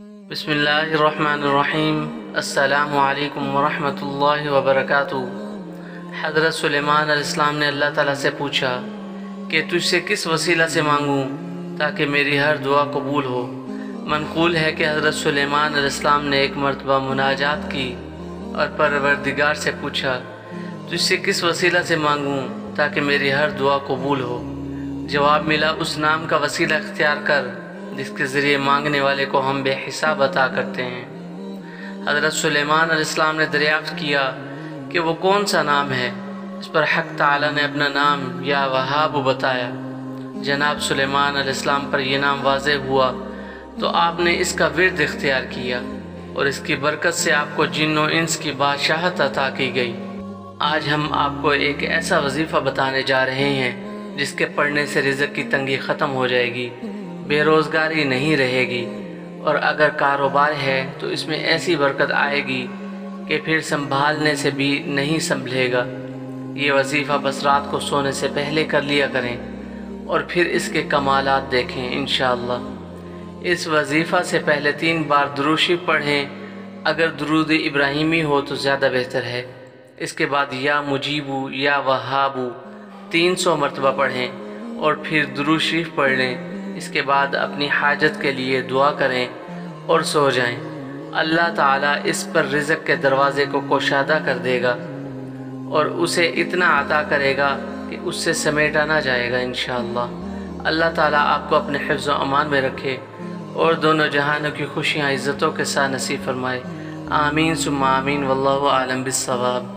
बिस्मिल्लाहिर्रहमानिर्रहीम। अस्सलामु अलैकुम वरहमतुल्लाहि वबरकातुहू। हज़रत सुलेमान अलैहिस्सलाम ने अल्लाह ताला से पूछा कि तुझसे किस वसीला से मांगूं ताकि मेरी हर दुआ कबूल हो। मनक़ूल है कि हज़रत सुलेमान अलैहिस्सलाम ने एक मरतबा मुनाजात की और परवरदिगार से पूछा, तुझसे किस वसीला से मांगूं ताकि मेरी हर दुआ कबूल हो। जवाब मिला, उस नाम का वसीला इख्तियार कर जिसके ज़रिए मांगने वाले को हम बेहिसाब अता करते हैं। हज़रत सुलेमान अलैहिस्सलाम ने दरियाफ़्त किया कि वो कौन सा नाम है। इस पर हक़ ताला ने अपना नाम या वहाब बताया। जनाब सुलेमान अलैहिस्सलाम पर यह नाम वाज़ेह हुआ तो आपने इसका विर्द इख्तियार किया और इसकी बरकत से आपको जिन्न और इंस की बादशाहत अता की गई। आज हम आपको एक ऐसा वजीफ़ा बताने जा रहे हैं जिसके पढ़ने से रिज़्क़ की तंगी ख़त्म हो जाएगी, बेरोज़गारी नहीं रहेगी और अगर कारोबार है तो इसमें ऐसी बरकत आएगी कि फिर संभालने से भी नहीं संभलेगा। ये वजीफ़ा बस रात को सोने से पहले कर लिया करें और फिर इसके कमालात देखें इंशाअल्लाह। इस वजीफ़ा से पहले 3 बार दुरूद शरीफ पढ़ें। अगर दुरूद इब्राहिमी हो तो ज़्यादा बेहतर है। इसके बाद या मुजीबू या वहाबू 300 मरतबा पढ़ें और फिर दुरूद शरीफ पढ़ लें। इसके बाद अपनी हाजत के लिए दुआ करें और सो जाएं। अल्लाह ताला इस पर रिज़्क़ के दरवाज़े को कुशादा कर देगा और उसे इतना अता करेगा कि उससे समेटा ना जाएगा इंशाअल्लाह। अल्लाह ताला आपको अपने हिफ्ज़ व अमान में रखे और दोनों जहानों की खुशियाँ इज़्ज़तों के साथ नसीब फरमाए। आमीन सुम्मा आमीन। वल्लाहु आलम बिस्सवाब।